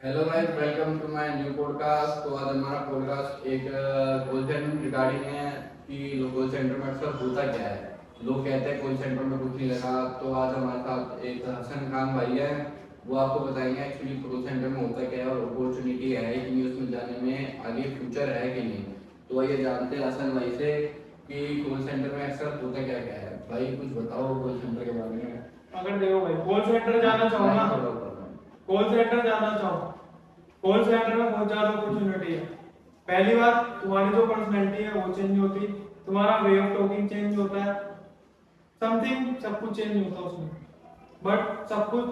Hello guys, welcome to my new podcast. तो आज हमारा पॉडकास्ट एक कॉल सेंटर रिगार्डिंग है कि कॉल सेंटर में अक्सर होता क्या है। लोग कहते हैं कॉल सेंटर में कुछ नहीं लगा। तो आज हमारे साथ एक हसन खान भाई है, वो आपको बताएंगे एक्चुअली कॉल सेंटर में होता क्या है और अपॉर्चुनिटी है कि नहीं उसमें जाने में, आगे फ्यूचर है कि नहीं। तो आइए जानते हैं हसन भाई से कि कॉल सेंटर में अक्सर होता क्या क्या है। भाई कुछ बताओ कॉल सेंटर के बारे में। अगर देखो भाई कॉल सेंटर जाना चाहो ना, थोड़ा ऊपर में। कॉल सेंटर जाना चाहो, कॉल सेंटर में बहुत ज्यादा अपॉर्चुनिटी है। पहली बात, तुम्हारी जो पर्सनैलिटी है वो चेंज होती, तुम्हारा वे ऑफ टॉकिंग चेंज होता है, समथिंग सब कुछ चेंज होता है उसमें, बट सब कुछ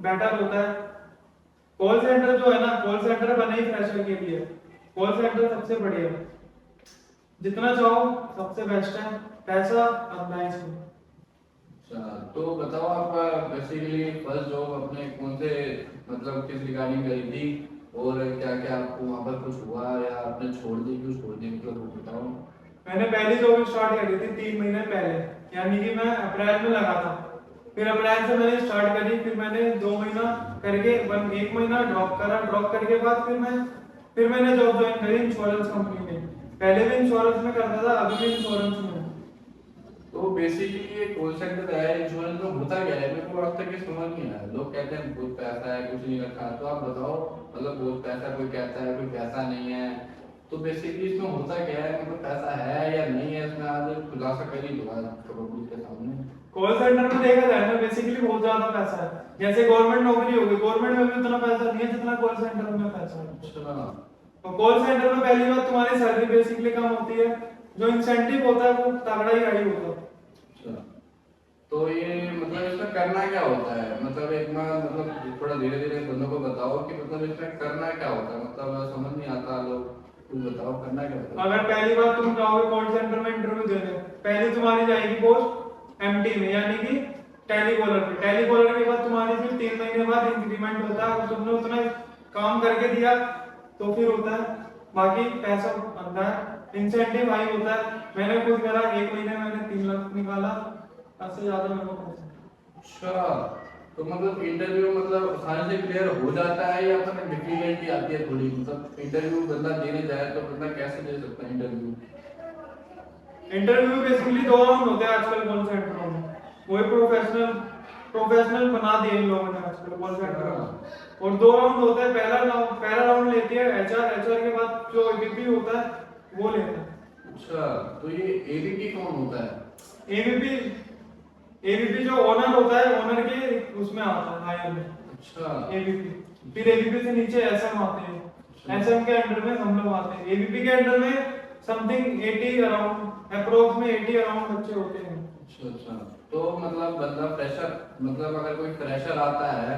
बेटर होता है। कॉल सेंटर जो है ना, कॉल सेंटर बने ही फ्रेशर के लिए। कॉल सेंटर सबसे बढ़िया है, जितना चाहो सबसे बेस्ट है, पैसा अपना है इसमें। अच्छा, तो बताओ आप बेसिकली फर्स्ट जॉब अपने कौन से, मतलब किस रिगार्डिंग करी थी और क्या क्या आपको वहाँ पर कुछ हुआ या आपने छोड़ दी, क्यों छोड़ दी, मतलब वो बताओ। मैंने पहली जॉब स्टार्ट करी थी 3 महीने पहले, यानी कि मैं अप्रैल में लगा था। फिर अप्रैल से मैंने स्टार्ट करी, फिर मैंने 2 महीना करके 1 महीना ड्रॉप करा। ड्रॉप करके बाद फिर मैंने जॉब ज्वाइन करी इंश्योरेंस कंपनी में। पहले भी इंश्योरेंस में करता था, अभी भी इंश्योरेंस में हूँ। तो बेसिकली ये कॉल सेंटर है, इंश्योरेंस में होता क्या है, मेरे को आज तक ये समझ नहीं आया। लोग कहते हैं बहुत पैसा है, कुछ नहीं रखा। तो आप बताओ, मतलब बहुत पैसा, कोई कहता है कोई पैसा नहीं है। तो बेसिकली इसमें होता क्या है, मतलब पैसा है या नहीं है, इसमें आज खुलासा कर ही दो आज पब्लिक के सामने। कॉल सेंटर में देखा जाए ना, बेसिकली बहुत ज्यादा पैसा है। जैसे गवर्नमेंट नौकरी होगी, गवर्नमेंट में भी उतना पैसा नहीं है जितना कॉल सेंटर में पैसा है। अच्छा। तो कॉल सेंटर में पहली बात, तुम्हारी सैलरी बेसिकली कम होती है, जो इंसेंटिव होता है वो तगड़ा ही हाई होता है। अच्छा, तो ये मतलब इसमें करना क्या होता है, मतलब एक बार मतलब थोड़ा धीरे धीरे बंदों को बताओ कि मतलब इसमें करना क्या होता है, मतलब समझ नहीं आता। लोग कुछ बताओ करना क्या होता है। अगर पहली बार तुम जाओगे कॉल सेंटर में इंटरव्यू देने, पहली तुम्हारी जाएगी पोस्ट एमटी में, यानी कि टेलीकॉलर पे। टेलीकॉलर के बाद तुम्हारी फिर 3 महीने बाद इंक्रीमेंट होता है, अगर तुमने उतना काम करके दिया तो फिर होता है। बाकी पैसा बनता है, इंसेंटिव हाई होता है। मैंने कुछ करा, 1 महीने मैंने 3 लाख निकाला, उससे ज्यादा मेरे को पैसा। अच्छा, तो मतलब इंटरव्यू मतलब आसानी से क्लियर हो जाता है या मतलब डिफिकल्टी आती है थोड़ी, मतलब इंटरव्यू बंदा देने जाए तो बंदा कैसे दे सकता है इंटरव्यू। इंटरव्यू बेसिकली 2 राउंड होते हैं आजकल कॉल सेंटरों में। वही प्रोफेशनल प्रोफेशनल बना दिए इन लोगों ने आजकल कॉल सेंटर में। और 2 राउंड होते हैं। पहला राउंड लेती है एचआर। एचआर के बाद जो एबीपी होता है वो लेता है। अच्छा, तो ये एबीपी कौन होता है। एबीपी एबीपी जो ओनर होता है, ओनर के उसमें आता है, हायर में अच्छा। एबीपी। फिर एबीपी से नीचे एसएम आते हैं, एसएम के अंडर में हम लोग आते हैं। एबीपी के अंडर में समथिंग 80 अराउंड, अप्रोक्स में 80 अराउंड बच्चे होते हैं। अच्छा अच्छा, तो मतलब बंदा फ्रेशर, मतलब अगर कोई फ्रेशर आता है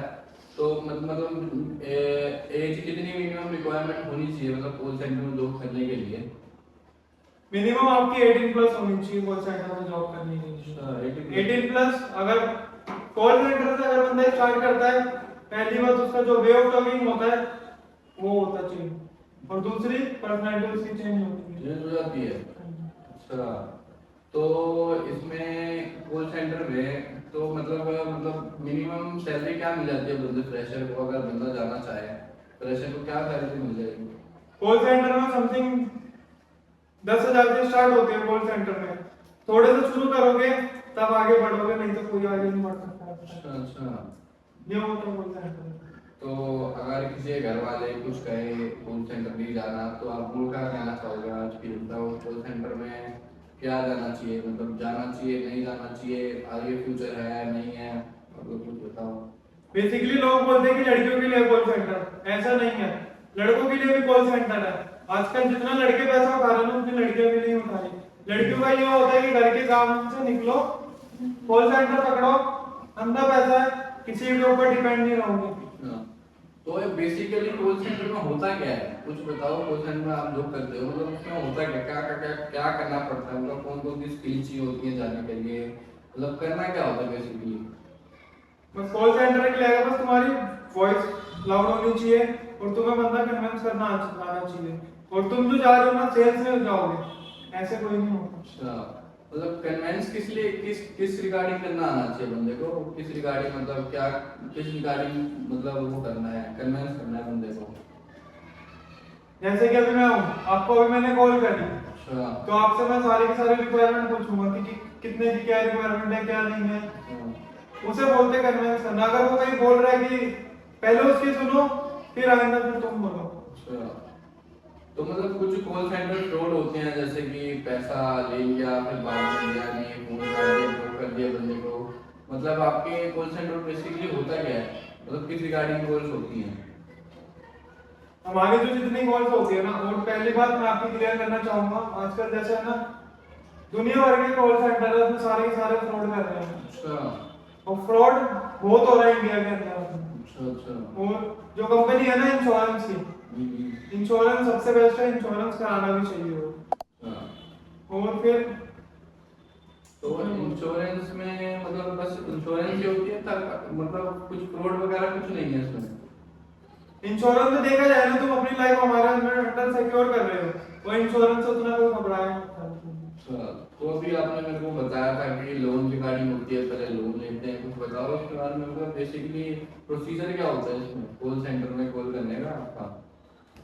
तो मतलब एज कितनी मिनिमम रिक्वायरमेंट होनी चाहिए, मतलब कॉल सेंटर में जॉब करने के लिए। मिनिमम आपकी 18 प्लस होनी चाहिए कॉल सेंटर में जॉब करने के लिए। अच्छा, 18 प्लस। अगर कॉल सेंटर से अगर बंदा स्टार्ट करता है, पहली बात उसका जो वे ऑफ टॉकिंग होता है वो होता चाहिए, और दूसरी पर्सनैलिटी उसकी चेंज होती है। चेंज हो जाती है। अच्छा, तो इसमें कॉल सेंटर में तो मतलब मिनिमम सैलरी क्या मिल जाती है बंदे फ्रेशर को, अगर बंदा जाना चाहे फ्रेशर को क्या सैलरी मिल जाएगी। कॉल सेंटर में समथिंग 10,000 से स्टार्ट होते हैं कॉल सेंटर में। थोड़े से शुरू करोगे तब आगे बढ़ोगे, नहीं तो कोई आगे नहीं बढ़ सकता। अच्छा अच्छा, ये होता है कॉल सेंटर में। तो अगर किसी के घर वाले कुछ कहे कॉल सेंटर नहीं जाना, तो आप लोग क्या कहना चाहोगे आज की, बताओ कॉल सेंटर में क्या जाना चाहिए, मतलब जाना चाहिए नहीं जाना चाहिए, आगे फ्यूचर है नहीं है, मतलब कुछ बताओ। बेसिकली लोग बोलते हैं कि लड़कियों के लिए कॉल सेंटर, ऐसा नहीं है। लड़कों के लिए भी कॉल सेंटर है। आजकल जितना लड़के पैसा उठा रहे हैं ना, उतनी लड़कियां भी नहीं उठा रही। लड़कियों का ये होता है कि घर के काम से निकलो, कॉल सेंटर पकड़ो, अंधा पैसा है, किसी के ऊपर डिपेंड नहीं रहोगे। हाँ, तो ये बेसिकली कॉल सेंटर में होता क्या है, कुछ बताओ। कॉल सेंटर में आप जॉब करते हो, मतलब उसमें होता क्या, क्या क्या क्या क्या करना पड़ता है, मतलब कौन कौन सी स्किल चाहिए होती है जाने के लिए, मतलब करना क्या होता है बेसिकली। बस कॉल सेंटर के लिए बस तुम्हारी वॉइस लाउड होनी चाहिए, और तुम्हें बंदा कन्विंस करना आना चाहिए, और तुम जो जा रहे हो ना सेल्स में जाओगे, ऐसे कोई नहीं होता। अच्छा, मतलब कन्वेंस किस लिए किस रिगार्डिंग करना आना चाहिए बंदे को, किस रिगार्डिंग मतलब क्या, किस रिगार्डिंग मतलब वो करना है, कन्वेंस करना है बंदे को। जैसे कि अभी मैं हूँ, आपको अभी मैंने कॉल करी, अच्छा। तो आपसे मैं सारी की सारी रिक्वायरमेंट पूछूंगा कि कितने की क्या रिक्वायरमेंट है क्या नहीं है, अच्छा। उसे बोलते कन्वेंस करना। अगर वो कहीं बोल रहा है कि पहले उसकी सुनो फिर आइंदा फिर तुम बोलो। अच्छा। तो मतलब कुछ कॉल सेंटर फ्रॉड होते हैं, जैसे कि पैसा ले लिया फिर बाद में दिया नहीं, फोन कर दिया, ब्लॉक कर दिया बंदे को। मतलब आपके कॉल सेंटर बेसिकली होता क्या है, मतलब किस रिगार्डिंग कॉल्स होती हैं। हमारी जो जितनी कॉल्स होती है ना, और पहली बात मैं आपकी क्लियर करना चाहूंगा, आजकल जैसे है ना दुनिया भर के कॉल सेंटर है, उसमें सारे के सारे फ्रॉड कर रहे हैं। अच्छा। और फ्रॉड बहुत हो रहा है इंडिया के अंदर। अच्छा। अच्छा। और जो कंपनी है ना इंश्योरेंस की, इंश्योरेंस सबसे बेस्ट है, इंश्योरेंस कराना भी चाहिए वो। हाँ। और फिर तो इंश्योरेंस में मतलब बस इंश्योरेंस ही होती है था, मतलब कुछ फ्रॉड वगैरह कुछ नहीं है इसमें। इंश्योरेंस में देखा जाए ना, तुम अपनी लाइफ हमारे अंडर सिक्योर कर रहे हो, वो इंश्योरेंस से उतना कोई घबराए मत। अच्छा। तो अभी आपने मेरे को बताया था कि लोन रिगार्डिंग होती है, पहले लोन लेते हैं, कुछ बताओ उसके बारे में, मतलब बेसिकली प्रोसीजर क्या होता है इसमें कॉल सेंटर में कॉल करने का आपका।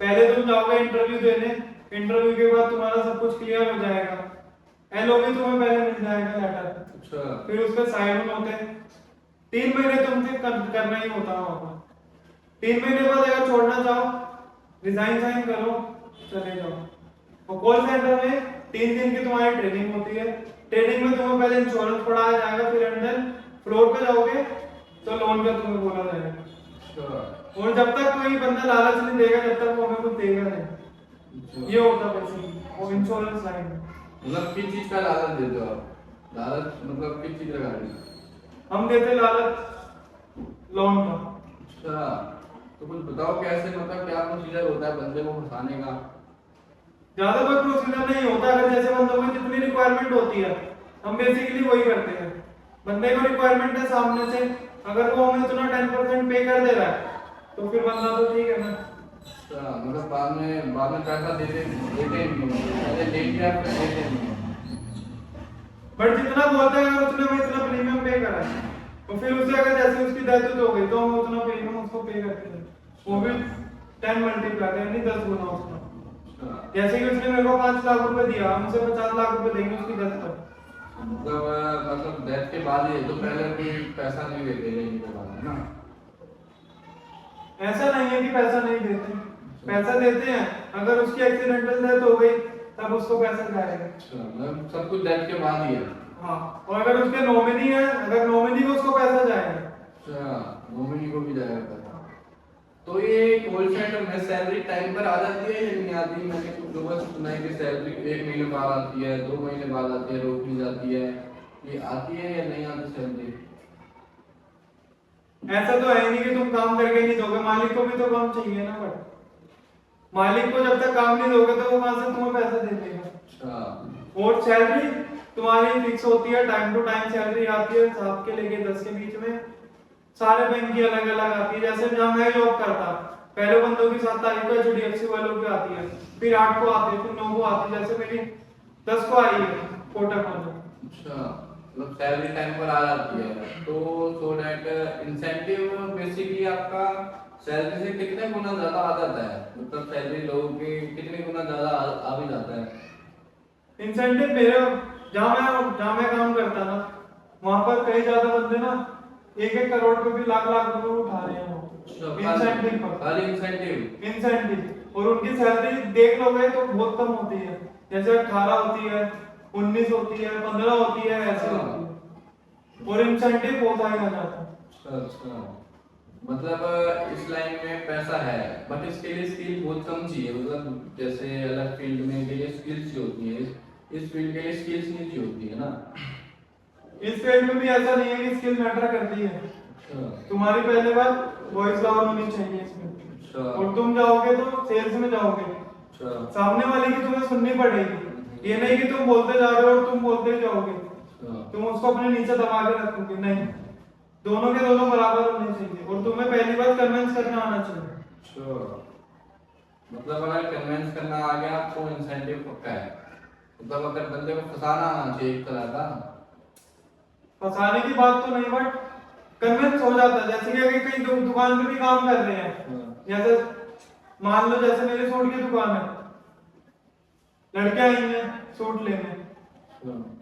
पहले तुम जाओगे इंटरव्यू देने, इंटरव्यू के बाद तुम्हारा सब कुछ क्लियर हो जाएगा, एलओबी तुम्हें पहले मिल जाएगा लेटर, अच्छा। फिर उसके साइन ऑन होते हैं। 3 महीने तुमसे करना ही होता है वहां पर। 3 महीने बाद अगर छोड़ना चाहो, रिजाइन साइन करो, चले जाओ। और कॉल सेंटर में 3 दिन की तुम्हारी ट्रेनिंग होती है। ट्रेनिंग में तुम्हें पहले इंश्योरेंस पढ़ाया जाएगा, फिर अंदर फ्लोर पे जाओगे तो लोन का तुम्हें बोला जाएगा। अच्छा। और जब तक कोई बंदा लालच नहीं देगा, जब तक वो हमें कुछ देगा नहीं। अच्छा। ये होता है बेसिकली वो इंश्योरेंस लाइन में। मतलब किस चीज का लालच देते हो आप, लालच मतलब किस चीज रिगार्डिंग। हम देते लालच लोन का। अच्छा। तो कुछ बताओ कैसे, मतलब क्या प्रोसीजर होता है बंदे को फंसाने का। ज्यादा कोई प्रोसीजर नहीं होता, अगर जैसे बंदों की जितनी रिक्वायरमेंट होती है हम बेसिकली वही करते हैं। बंदे को रिक्वायरमेंट है सामने से, अगर वो हमें इतना 10% पे कर दे रहा है तो फिर बंदा तो ठीक है ना। अच्छा, मतलब बाद में पैसा देते देते नहीं हो, पहले ले लिया फिर देते नहीं हो। बट जितना बोलते हैं अगर उसने हमें इतना प्रीमियम पे करा है तो फिर उसे अगर जैसे उसकी डेथ हो गई तो हम उतना प्रीमियम उसको पे करते हैं, वो भी 10 मल्टीप्लाई यानी 10 गुना उसका। अच्छा। जैसे कि उसने मेरे को 5 लाख रुपए दिया, हम उसे 50 लाख रुपए देंगे उसकी डेथ पर। मतलब डेथ के बाद ही, तो पहले कोई पैसा नहीं देते लेने के बाद, है ना। ऐसा नहीं है कि पैसा नहीं देते, पैसा देते हैं। अगर उसकी एक्सीडेंटल डेथ हो गई तब उसको पैसा जाएगा। अच्छा, मतलब सब कुछ डेथ के बाद ही है। हाँ, और अगर उसके नॉमिनी है, अगर नॉमिनी को उसको पैसा जाएगा। अच्छा, नॉमिनी को भी जाएगा पैसा। तो ये कॉल सेंटर में सैलरी टाइम पर आ जाती है या नहीं आती। मैंने कुछ लोगों से सुना है कि सैलरी 1 महीने बाद आती है, 2 महीने बाद आती है, रोक दी जाती है। ये आती है या नहीं आती सैलरी। ऐसा तो है नहीं कि तुम काम करके नहीं दोगे, मालिक को भी तो काम चाहिए ना। बट मालिक को जब तक काम नहीं दोगे तो वो कहां से तुम्हें पैसा दे देगा। अच्छा। और सैलरी तुम्हारी फिक्स होती है, टाइम टू टाइम सैलरी आती है, 7 के लेके 10 के बीच में। सारे बैंक की अलग अलग आती है। जैसे जहां मैं जॉब करता, पहले बंदों की 7 तारीख को एचडीएफसी वालों की आती है, फिर 8 को आती है, फिर 9 को आती है। जैसे मेरी 10 को आई है कोटक वालों। अच्छा, मतलब सैलरी टाइम पर आ जाती है, तो सो दैट इंसेंटिव बेसिकली आपका सैलरी से कितने गुना ज्यादा आ जाता है, मतलब सैलरी लोगों की कितने गुना ज्यादा आ भी जाता है। इंसेंटिव मेरे जहां मैं काम करता ना, वहां पर कई ज्यादा बंदे ना 1-1 करोड़ पे भी लाख लाख रुपए उठा रहे हैं वो अच्छा, इंसेंटिव पर। खाली इंसेंटिव। इंसेंटिव और उनकी सैलरी देख लोगे तो बहुत कम होती है। जैसे 18 होती है, 19 होती है, 15 होती है, ऐसे होती है। और इंसेंटिव होता ही आ जाता है। अच्छा। अच्छा, मतलब इस लाइन में पैसा है, बट इसके लिए स्किल बहुत कम चाहिए, मतलब जैसे अलग फील्ड में के लिए स्किल्स चाहिए होती है, इस फील्ड के लिए स्किल्स नहीं चाहिए होती है ना। इस फील्ड में भी ऐसा नहीं है कि स्किल मैटर करती है। अच्छा। तुम्हारी पहले बात वॉइस लाउड होनी चाहिए इसमें। अच्छा। और तुम जाओगे तो सेल्स में जाओगे, अच्छा। सामने वाले की तुम्हें सुननी पड़ेगी। ये नहीं कि तुम बोलते जा रहे हो और तुम बोलते ही जाओगे, अच्छा। तुम उसको अपने नीचे दबा के रखोगे। नहीं, दोनों के दोनों बराबर होने चाहिए। और तुम्हें पहली बात कन्विंस करना आना चाहिए। अच्छा, मतलब अगर कन्विंस करना आ गया तो इंसेंटिव पक्का है। मतलब अगर बंदे को फंसाना आना चाहिए एक तरह का। फंसाने की बात तो नहीं, बट कन्विंस हो जाता है। जैसे कि अगर कहीं दुकान पे भी काम कर रहे हैं, जैसे मान लो जैसे मेरी सूट की दुकान है, लड़कियां आई हैं सूट लेने,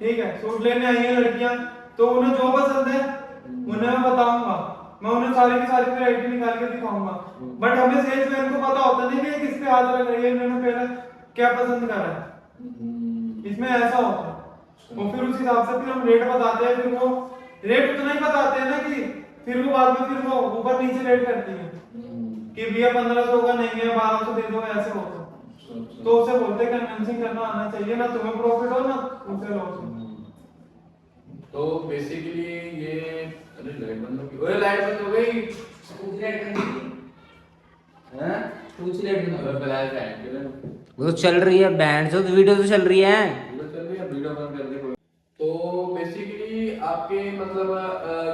ठीक है, सूट लेने आई हैं लड़कियां, तो उन्हें जो पसंद है उन्हें मैं बताऊंगा, मैं उन्हें सारी की सारी वैरायटी निकाल के दिखाऊंगा। बट हमें सेल्समैन को पता होता नहीं कि ये किस पे हाथ रख रही है, इन्होंने पहले क्या पसंद करा है। इसमें ऐसा होता है। और फिर उस हिसाब से फिर हम रेट बताते हैं, फिर वो रेट उतना ही बताते हैं ना कि फिर वो बाद में फिर वो ऊपर नीचे रेट करती है कि भैया 1500 का नहीं है 1200 दे दो, ऐसे होता है। तो उसे बोलते हैं कन्विंसिंग करना आना चाहिए, ना तुम्हें प्रॉफिट हो ना उसे लॉस हो। तो बेसिकली ये, अरे लाइट बंद हो गई, ओए लाइट बंद हो गई, कुछ लाइट बंद की हैं? कुछ लाइट बंद अबे की। ब्लैक लाइट क्यों है? वो तो चल रही है बैंड, जो वीडियो तो चल रही है। वीडियो चल रही है, वीडियो बंद कर दे कोई। तो बेसिकली आपके मतलब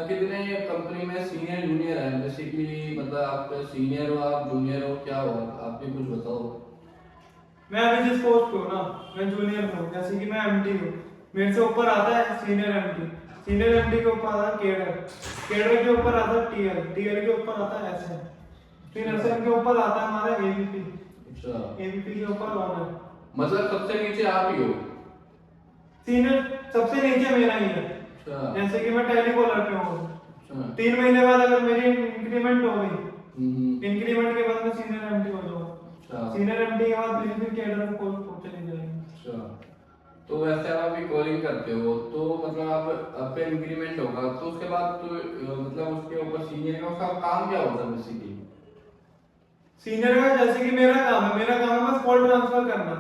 कितने कंपनी में सीनियर जूनियर हैं बेसिकली, मतलब आप सीनियर हो, आप जूनियर हो, क्या हो आप भी कुछ बताओ। मैं अभी जिस पोस्ट पे हूँ ना, मैं जूनियर हूँ। जैसे कि मैं एमटी हूँ, मेरे से ऊपर आता है सीनियर एमटी, सीनियर एमटी के ऊपर आता है केडर, केडर के ऊपर आता है टीएल, टीएल के ऊपर आता है एसएम, फिर एसएम के ऊपर आता है हमारा एबीपी, अच्छा, एबीपी के ऊपर ऑनर। मतलब सबसे नीचे आप ही हो। सीनियर सबसे नीचे मेरा ही है। अच्छा जैसे कि मैं टेलीकॉलर पे हूँ, अच्छा 3 महीने बाद अगर मेरी इंक्रीमेंट हो गई, हम्म, इंक्रीमेंट के बाद मैं सीनियर एमटी हो जाऊंगा, अच्छा सीनियर एमटी के बाद मेरी फिर केडर में पोस्ट चली जाएगी। अच्छा। तो वैसे आप अभी कॉलिंग करते हो तो मतलब आप आपका इंक्रीमेंट होगा तो उसके बाद तो मतलब उसके ऊपर सीनियर का उसका काम क्या होता है बेसिकली। सीनियर का जैसे कि मेरा काम है बस कॉल ट्रांसफर करना,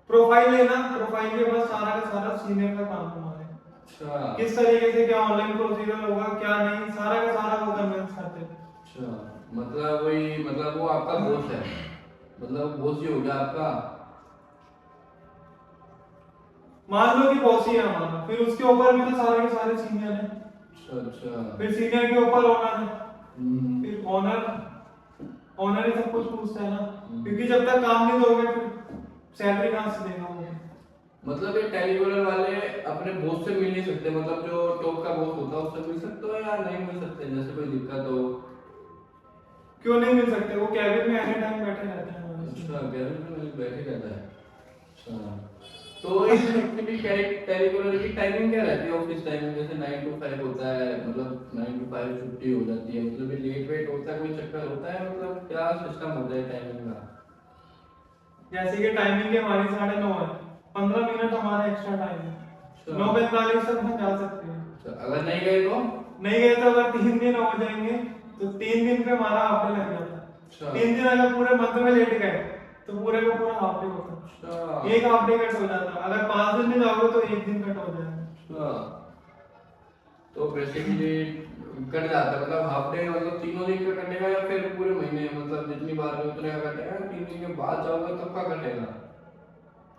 प्रोफाइल लेना, प्रोफाइल के बाद सारा का सारा सीनियर का काम हमारा है। अच्छा किस तरीके से क्या ऑनलाइन प्रोसीजर होगा क्या नहीं, सारा का सारा वो कन्विंस करते हैं। अच्छा, मतलब वही मतलब वो आपका बॉस है, मतलब बॉस ही हो गया आपका। मान लो कि बॉस ही है हमारा, फिर उसके ऊपर भी तो सारे के सारे सीनियर हैं, अच्छा अच्छा फिर सीनियर के ऊपर ऑनर है, हम्म, फिर ऑनर ही सब कुछ पूछता है ना, क्योंकि जब तक काम नहीं दोगे फिर सैलरी कहाँ से देगा वो। मतलब ये टेलीकॉलर वाले अपने बॉस से मिल नहीं सकते, मतलब जो टॉप का बॉस होता है उससे मिल सकते हो या नहीं मिल सकते, जैसे कोई दिक्कत हो। क्यों नहीं मिल सकते, वो कैबिन में एनी टाइम बैठे रहते हैं हमारे साथ। अच्छा, कैबिन में बैठे रहता है। अच्छा, तो इस एक्चुअली टेलीकॉलर की टाइमिंग क्या रहती है ऑफिस टाइमिंग, जैसे 9 to 5 होता है, मतलब 9 to 5 छुट्टी हो जाती है, मतलब ये लेट वेट होता है, कोई चक्कर होता है, मतलब क्या सिस्टम होता है टाइमिंग का। जैसे कि टाइमिंग के हमारी 9:30 है, 15 मिनट हमारा एक्स्ट्रा टाइम है, अच्छा। 9:45 तक हम जा सकते हैं। अच्छा, अगर नहीं गए तो। नहीं गए तो अगर 3 दिन हो जाएंगे तो 3 दिन पे हमारा हाफ डे लग जाता है। अच्छा 3 दिन अगर पूरे मंथ में लेट गए तो पूरे का पूरा हाफ डे होता अच्छा है, एक हाफ डे कट हो जाता है। अगर 5 दिन में जाओगे तो 1 दिन कट हो जाएगा। अच्छा, तो बेसिकली कट जाता है, मतलब हाफ डे मतलब तीनों दिन का कटेगा या फिर पूरे महीने, मतलब जितनी बार गए उतने का कटेगा, 3 दिन के बाद जाओगे तब का कटेगा।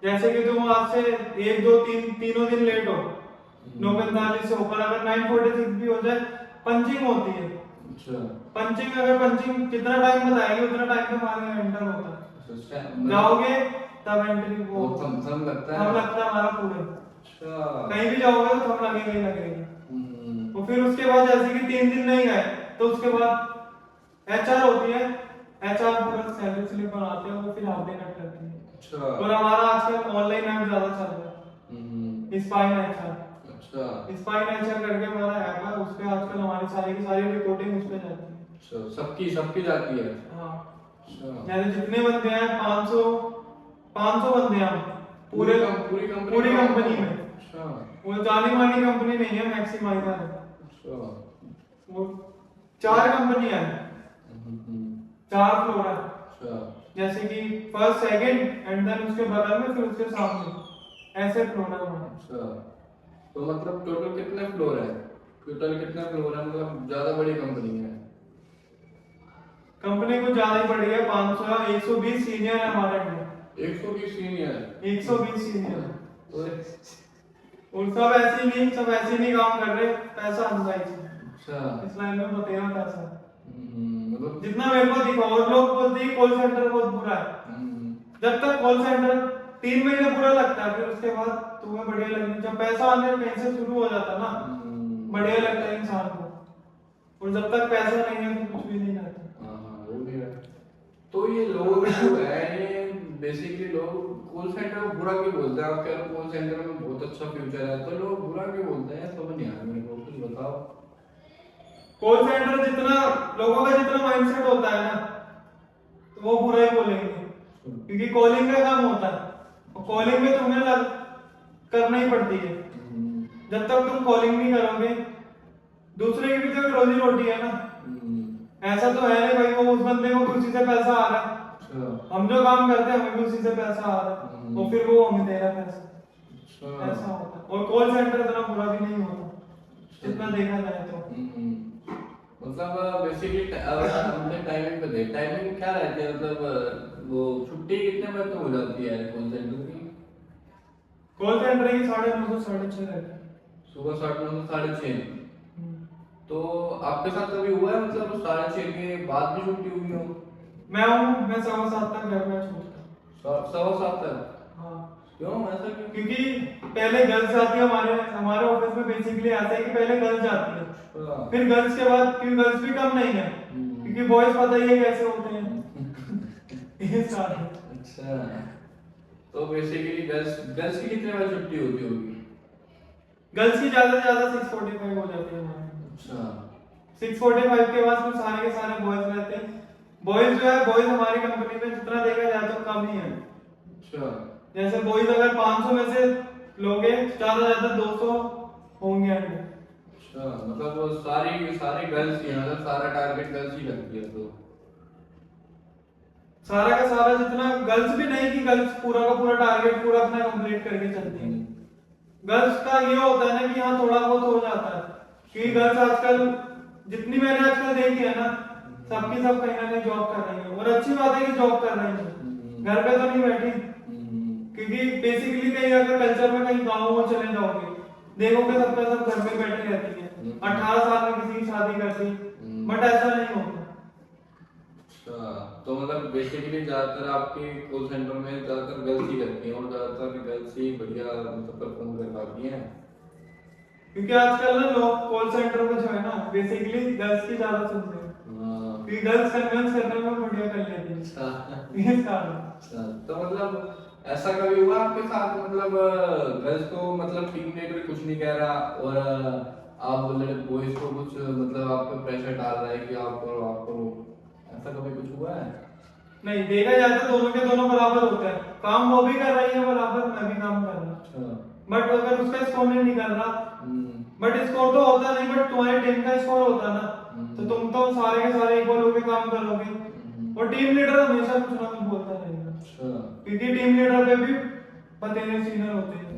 जैसे कि तुम आज से 1 2 3 तीनों दिन लेट हो, 9:45 से ऊपर अगर 9:46 भी हो जाए, पंचिंग होती है। अच्छा पंचिंग अगर पंचिंग जितना टाइम बताएगी उतना टाइम पे हमारे एंटर होता है। मतलब जाओगे तब एंट्री वो वो थम लगता है। हम लगता है हमारा पूरे। अच्छा कहीं भी जाओगे तो थम लगेगा ही लगेगा। हम्म, और फिर उसके बाद जैसे कि 3 दिन नहीं गए तो उसके बाद एचआर होती है, एचआर पूरा सैलरी स्लिप बनाते हैं, वो फिर हाफ डे कट करती है। अच्छा और हमारा आजकल ऑनलाइन ऐप ज्यादा चल रहा है, स्पाइन एचआर। अच्छा स्पाइन एचआर करके हमारा ऐप है, उस पे आजकल हमारी सारी की सारी रिपोर्टिंग उस पे जाती है। अच्छा, सबकी सबकी जाती है। हाँ, अच्छा, जैसे जितने बंदे हैं 500 बंदे हैं हम पूरे पूरी कंपनी में। अच्छा वो जानी मानी कंपनी नहीं है, मैक्सिमाइजर है। अच्छा वो 4 कंपनियां हैं, हम्म, 4 फ्लोर है। अच्छा जैसे कि फर्स्ट सेकंड एंड देन उसके बगल में फिर उसके सामने ऐसे फ्लोर है हमारे। अच्छा, तो मतलब टोटल कितने फ्लोर है, टोटल कितने फ्लोर है, मतलब ज्यादा बड़ी कंपनी है। कंपनी कुछ ज्यादा ही बढ़ी है, 500 120 सीनियर है हमारे अंडर। 120 सीनियर। 120 सीनियर है। तो और सब ऐसे नहीं काम कर रहे, पैसा अंदर ही है। अच्छा इस लाइन में बतेरा पैसा। मतलब जितना मेरे को दिखा, और लोग बोलते हैं कॉल सेंटर बहुत बुरा है। हम्म, जब तक कॉल सेंटर 3 महीने बुरा लगता है, फिर उसके बाद तुम्हें बढ़िया लगने, जब पैसा आने कहीं से शुरू हो जाता ना, बढ़िया लगता है इंसान को। और जब तक पैसा नहीं है तो कुछ भी नहीं रहता। हाँ वो भी है। तो ये लोग जो है ये बेसिकली लोग कॉल सेंटर को बुरा क्यों बोलते हैं? आपके कॉल सेंटर में बहुत अच्छा फ्यूचर है, तो लोग बुरा क्यों बोलते हैं? समझ नहीं आ रहा मेरे को, कुछ बताओ। कॉल सेंटर जितना लोगों का जितना माइंडसेट होता है ना, तो वो बुरा ही बोलेंगे, क्योंकि कॉलिंग का काम होता है और कॉलिंग में तुम्हें करना ही पड़ती है। जब तक तुम कॉलिंग नहीं करोगे, दूसरे की भी तो एक रोजी रोटी है ना। ऐसा तो है नहीं भाई वो उस बंदे को भी उसी से पैसा आ रहा है, हम जो काम करते हैं हमें भी उसी से पैसा आ रहा है और फिर वो हमें दे रहा है पैसा। ऐसा होता है। और कॉल सेंटर इतना बुरा भी नहीं होता जितना देखा जाए तो। मतलब बेसिकली हमने टाइमिंग पे देख, टाइमिंग क्या रहती है? मतलब वो छुट्टी कितने बजे तक हो जाती है कॉल सेंटर की? कॉल सेंटर की 9:30 से 6:30 रहती है। सुबह 9:30 से 6:30। तो आपके साथ कभी हुआ है मतलब 6:30 के बाद भी छुट्टी हुई हो? मैं 7:15 तक घर में छूटता। 7:15 तक? हाँ। क्यों ऐसा क्यों? क्योंकि पहले गर्ल्स जाती है हमारे ऑफिस में, बेसिकली ऐसा है कि पहले गर्ल्स जाती है, फिर गर्ल्स के बाद, क्योंकि गर्ल्स भी कम नहीं है, क्योंकि बॉयज पता ही है कैसे होते हैं। ये सारे। अच्छा, तो बेसिकली गर्ल्स की कितने बजे छुट्टी होती होगी? गर्ल्स की ज्यादा से ज्यादा 6:45 हो जाती है हमारे। अच्छा, 6:45 के बाद फिर सारे के सारे बॉयज रहते हैं। बॉयज जो है, बॉयज हमारी कंपनी में जितना देखा जाए तो कम ही है। अच्छा, जैसे बॉयज अगर 500 में से लोगे, ज्यादा ज्यादा 200 होंगे अंडर। अच्छा, मतलब वो सारी गर्ल्स ही हैं, मतलब सारा टारगेट गर्ल्स ही लगती है तो? सारा का सारा जितना, गर्ल्स भी नहीं कि गर्ल्स पूरा का पूरा टारगेट पूरा अपना कंप्लीट करके चलती है। गर्ल्स का ये होता है ना कि हाँ थोड़ा बहुत हो जाता है, क्योंकि गर्ल्स आजकल जितनी मैंने आजकल देखी है ना, सबकी सब कहीं ना कहीं जॉब कर रही है, और अच्छी बात है कि जॉब कर रही है, घर पे तो नहीं बैठी। क्योंकि बेसिकली कहीं अगर कल्चर में कहीं गाँव में चले जाओगे, देखोगे सबका सब घर में बैठे रहती है, 18 साल में किसी की शादी कर दी, बट ऐसा नहीं होता। अच्छा, तो मतलब बेसिकली ज्यादातर आपके कॉल सेंटर में ज्यादातर गर्ल्स ही करती हैं और ज्यादातर गर्ल्स ही बढ़िया मतलब परफॉर्म कर पाती हैं, क्योंकि आजकल ना लोग कॉल सेंटर में जो है ना, बेसिकली गर्ल्स की ज्यादा सुनते हैं, क्योंकि गर्ल्स कन्विंस करने में बढ़िया कर लेती है। ये कारण। अच्छा, तो मतलब ऐसा कभी हुआ आपके साथ मतलब गर्ल्स को मतलब टीम लीडर कुछ नहीं कह रहा और आप बॉयज को कुछ मतलब आप पे प्रेशर डाल रहा है कि आप करो, ऐसा कभी कुछ हुआ है? नहीं, देखा जाए तो दोनों के दोनों बराबर होते हैं, काम वो भी कर रही है बराबर, मैं भी काम कर रहा हूँ। बट अगर उसका स्कोर नहीं निकल रहा, बट स्कोर तो होता नहीं, बट तुम्हारी टीम का स्कोर होता ना, तो तुम तो सारे के सारे इक्वल होकर काम करोगे, और टीम लीडर हमेशा कुछ ना कुछ बोलता रहेगा, क्योंकि टीम लीडर पे भी बतेरे सीनियर होते हैं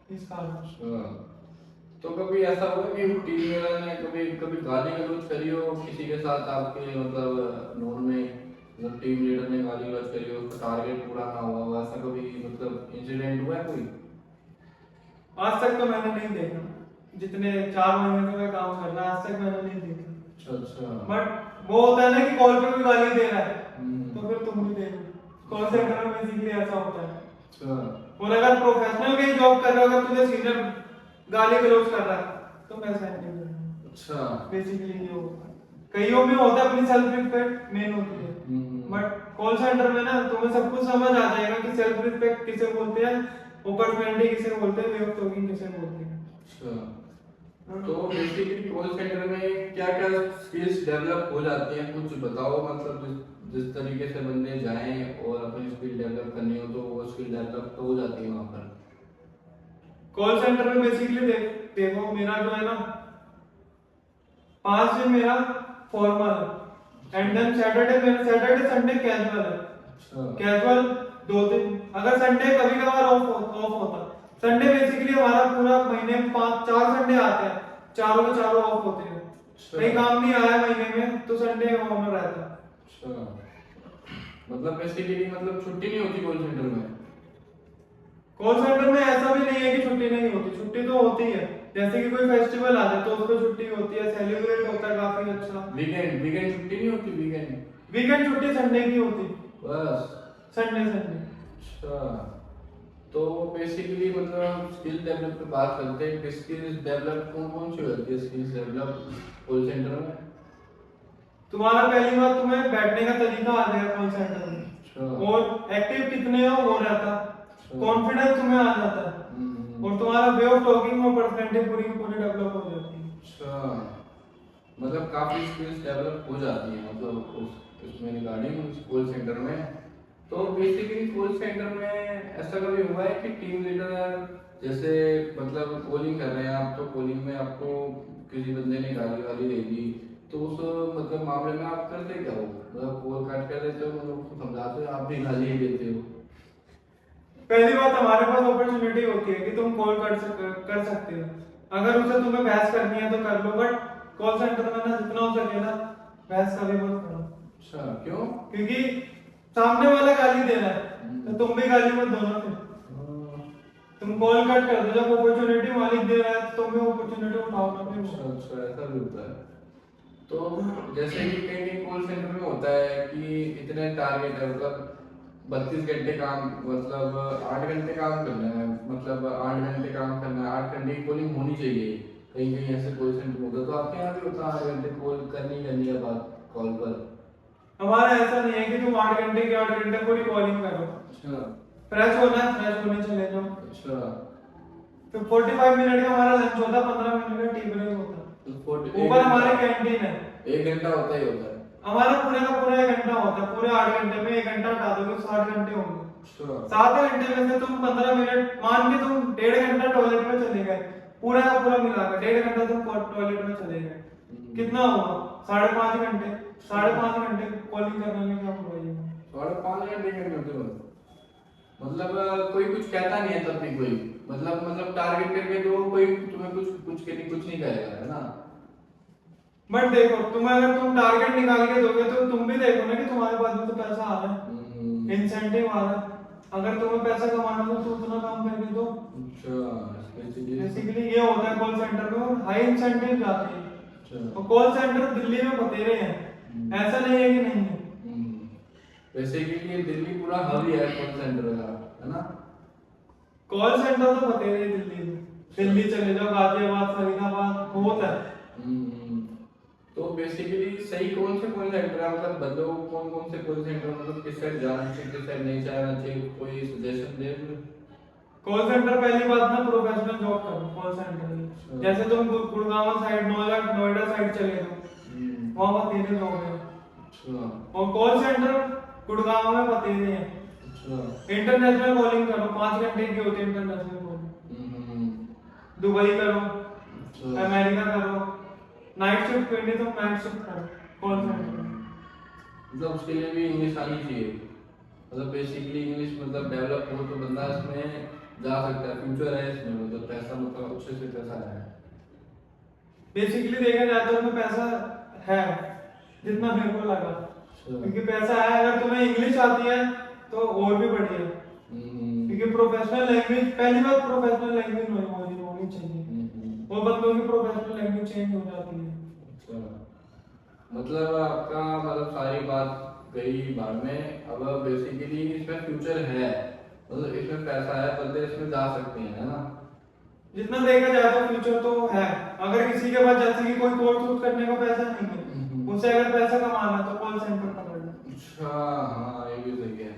इस कारण। तो कभी ऐसा हुआ कि टीम लीडर ने कभी गाली गलौज करी हो किसी के साथ आपके मतलब नोन में, मतलब टीम लीडर ने गाली गलौज करी हो, उसका टारगेट पूरा ना हुआ हो, ऐसा कभी मतलब इंसिडेंट हुआ है कोई? आज तक तो मैंने नहीं देखा, जितने 4 महीने से मैं काम कर रहा हूं, आज तक मैंने नहीं देखा। अच्छा, बट वो होता है ना कि कॉल पे भी गाली दे रहा है, तो फिर तुम भी दे दो। कॉल सेंटर में बेसिकली ऐसा होता है। अच्छा, और अगर प्रोफेशनल कहीं जॉब कर रहे हो, अगर तुझे सीनियर गाली गलौज कर रहा है तो मैं सहन नहीं करूंगा। अच्छा, बेसिकली ये होता है, कईयों में होता है अपनी सेल्फ रिस्पेक्ट मेन होती है, बट कॉल सेंटर में ना तुम्हें सब कुछ समझ आ जाएगा कि सेल्फ रिस्पेक्ट किसे बोलते हैं, पर्सनैलिटी किसे बोलते हैं, वे ऑफ टॉकिंग किसे बोलते हैं। अच्छा, तो बेसिकली कॉल सेंटर में क्या क्या स्किल्स डेवलप हो जाती हैं, कुछ बताओ, मतलब जिस तरीके से बंदे जाएं और अपनी स्किल डेवलप करनी हो तो वो स्किल डेवलप तो हो जाती है वहाँ पर। कॉल सेंटर में बेसिकली देखो मेरा जो है ना, 5 दिन मेरा formal and then Saturday Sunday casual है। अच्छा, कैजुअल 2 दिन, अगर संडे कभी कभार ऑफ होता। संडे बेसिकली हमारा पूरा महीने में 4 संडे आते हैं, चारों के चारों ऑफ होते हैं। कहीं काम नहीं आया महीने में तो संडे ऑन रहता है। अच्छा, मतलब बेसिकली मतलब छुट्टी नहीं होती कॉल सेंटर में? कॉल सेंटर में ऐसा भी नहीं है कि छुट्टी नहीं होती, छुट्टी तो होती है। जैसे कि कोई फेस्टिवल आ जाए तो उसको छुट्टी होती है, सेलिब्रेट होता है काफी अच्छा। वीकेंड छुट्टी नहीं होती? वीकेंड छुट्टी संडे की होती, बस? संडे। अच्छा, तो बेसिकली मतलब स्किल डेवलप पे बात करते हैं कि स्किल्स डेवलप कौन कौन सी होती है स्किल्स डेवलप कॉल सेंटर में? तुम्हारा पहली बात, तुम्हें बैठने का तरीका आ जाएगा कॉल सेंटर में, अच्छा। और एक्टिव कितने हो वो रहता, अच्छा। कॉन्फिडेंस तुम्हें आ जाता है, और तुम्हारा वे ऑफ टॉकिंग और पर्सनैलिटी पूरी पूरी डेवलप हो जाती है। अच्छा, मतलब काफी स्किल्स डेवलप हो जाती है मतलब उसमें रिगार्डिंग कॉल सेंटर में। तो बेसिकली कॉल सेंटर में ऐसा कभी हुआ है कि टीम लीडर जैसे मतलब कॉलिंग कर रहे हैं आप, तो कॉलिंग में आपको किसी बंदे ने गाली वाली दे दी, तो उस मतलब मामले में आप करते क्या हो? मतलब कॉल कट कर देते हो, मतलब उसको समझाते हो, आप भी गाली ही देते हो? पहली बात, हमारे पास अपॉर्चुनिटी होती है कि तुम कॉल कर सकते हो, अगर उसे तुम्हें बहस करनी है तो कर लो, बट कॉल सेंटर में ना जितना हो सके ना बहस कभी मत करो। अच्छा, क्यों? क्योंकि सामने वाला गाली दे रहा है तो तुम भी गाली मत दो ना, फिर तुम कॉल कट कर दो, जब अपॉर्चुनिटी मालिक दे रहा है तो तुम भी अपॉर्चुनिटी उठाओ ना फिर। अच्छा अच्छा, ऐसा भी होता है। तो जैसे कि कई कई कॉल सेंटर में होता है कि इतने टारगेट है, मतलब 32 घंटे काम, मतलब 8 घंटे काम करना है, मतलब 8 घंटे काम करना है, 8 घंटे की कॉलिंग होनी चाहिए। कहीं कहीं ऐसे कॉल सेंटर होता है, तो आपके यहाँ भी होता है 8 घंटे कॉल करनी है बात कॉल पर? हमारा ऐसा नहीं है कि तुम 8 घंटे के 8 घंटे पूरी कॉलिंग करो, अच्छा फ्रेश होना है फ्रेश होने चले जाओ, अच्छा। फिर 45 मिनट का हमारा लंच होता है, 15 मिनट का टी ब्रेक होता तो है, ऊपर हमारे कैंटीन है। 1 घंटा होता ही होता है? हमारा पूरे का पूरा 1 घंटा होता है, पूरे 8 घंटे में 1 घंटा हटा दोगे 60 घंटे होंगे। अच्छा 7 घंटे में से तुम 15 मिनट मान के तुम 1.5 घंटा टॉयलेट में चले गए, पूरा का पूरा मिलाकर 1.5 घंटा तुम टॉयलेट में चले गए, कितना हुआ? 5.5 घंटे। 5.5 घंटे कॉलिंग करने में क्या बुराई है? 5.5 घंटे के मतलब कोई कुछ कहता नहीं है तब भी कोई, मतलब टारगेट करके तो कोई तुम्हें कुछ नहीं कहेगा, है ना? बट देखो, तुम्हें अगर तुम टारगेट निकाल के दोगे तो तुम भी देखो ना कि तुम्हारे पास भी तो पैसा आ रहा है, इंसेंटिव आ रहा है, अगर तुम्हें पैसा कमाना है तो उतना काम करके दो। अच्छा, बेसिकली ये होता है कॉल सेंटर में, और हाई इंसेंटिव जाते हैं, अच्छा। और कॉल सेंटर दिल्ली में बतेरे हैं, ऐसा नहीं है कि नहीं है। वैसे कि ये दिल्ली पूरा हब ही है कॉल सेंटर का, है ना? कॉल सेंटर तो बतेरे हैं दिल्ली में, दिल्ली चले जाओ, गाजियाबाद, फरीदाबाद बहुत है। तो बेसिकली सही कौन से कॉल सेंटर है, मतलब बदलो कौन कौन से कॉल सेंटर, मतलब किस साइड जाना चाहिए किस साइड नहीं जाना चाहिए, कोई सजेशन दे मुझे? कॉल सेंटर पहली बात ना, प्रोफेशनल जॉब करो कॉल सेंटर में, जैसे तुम गुड़गांव साइड, नोएडा साइड चले जाओ, वहां बतेरे जॉब है। अच्छा और कॉल सेंटर गुड़गांव में बतेरे हैं। अच्छा। इंटरनेशनल कॉलिंग करो, 5 घंटे की होती है इंटरनेशनल कॉलिंग, दुबई करो, अच्छा। अमेरिका करो, नाइट शिफ्ट करनी तो नाइट शिफ्ट करो कॉल सेंटर में। मतलब उसके लिए भी इंग्लिश आनी चाहिए, मतलब बेसिकली इंग्लिश मतलब डेवलप हो तो बंदा इसमें जा सकता है, फ्यूचर है इसमें, मतलब पैसा मतलब अच्छे से पैसा है। बेसिकली देखा जाए तो उसमें पैसा है, जितना मेरे को लगा, क्योंकि पैसा है, अगर तुम्हें इंग्लिश आती है तो और भी बढ़िया, क्योंकि प्रोफेशनल लैंग्वेज, पहली बात प्रोफेशनल लैंग्वेज होनी चाहिए, और बंदों की प्रोफेशनल लैंग्वेज चेंज हो जाती है। अच्छा, मतलब आपका मतलब सारी बात गई बाद में, अब बेसिकली इसमें फ्यूचर है, मतलब इसमें पैसा है, बंदे इसमें जा सकते हैं, है ना? जितना देखा जाए तो फ्यूचर तो है, अगर किसी के पास जैसे कि कोई कोर्स करने का पैसा नहीं है, उससे अगर पैसा कमाना है तो कॉल सेंटर पकड़ लो। अच्छा हाँ, ये भी सही है।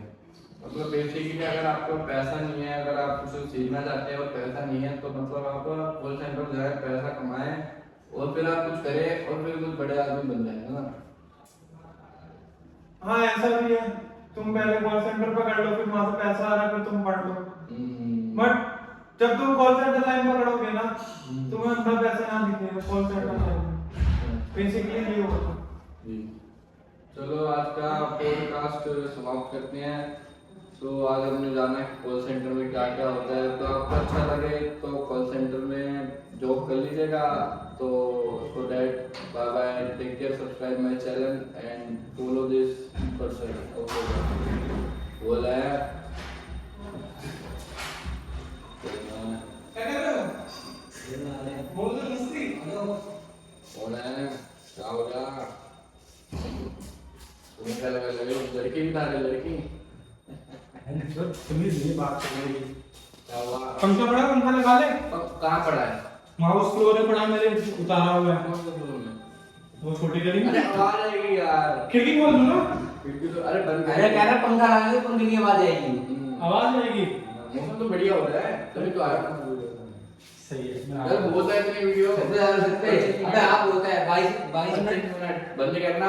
मतलब बेसिकली अगर आपको पैसा नहीं है, अगर आप कुछ सीखना चाहते हैं और पैसा नहीं है, तो मतलब आप कॉल सेंटर जाए, पैसा कमाएं, और फिर आप कुछ करें और फिर कुछ बड़े आदमी बन जाए, है ना? हाँ ऐसा भी है, तुम पहले कॉल सेंटर पकड़ लो, फिर वहां से पैसा आ रहा है, फिर तुम पढ़ लो, बट जब तुम कॉल सेंटर लाइन पकड़ोगे ना, तुम्हें अंदर पैसा यहाँ दिखेगा कॉल सेंटर लाइन में, बेसिकली ये होता है। जी, चलो आज का पॉडकास्ट समाप्त करते हैं। तो आज हमने जाना है कॉल सेंटर में क्या क्या होता है, तो आपको अच्छा लगे तो कॉल सेंटर में जॉब कर लीजिएगा। तो for that bye bye, take care, subscribe my channel and follow this person. Okay, बोला है क्या कर रहे हो? बोल दो मस्ती। बोला है क्या हो गया? तुम्हें क्या लगा लड़की भी था, लड़की तमीज नहीं बात करने की। क्या हुआ? पंखा पड़ा, पंखा लगा ले। कहाँ पड़ा है? माउस फ्लोर में पड़ा मेरे, उतारा हुआ है। कौन से फ्लोर में? वो छोटी गली अरे में। आवाज आएगी यार। खिड़की खोल दो ना, खिड़की तो अरे बंद कर। अरे कह रहा पंखा लगा दे, पंखे की आवाज आएगी। आवाज आएगी। मौसम तो बढ़िया हो रहा है, तभी तो आया। सही है। यार बहुत है इतनी वीडियो। अबे आप बोलता है 22 मिनट बंद करना।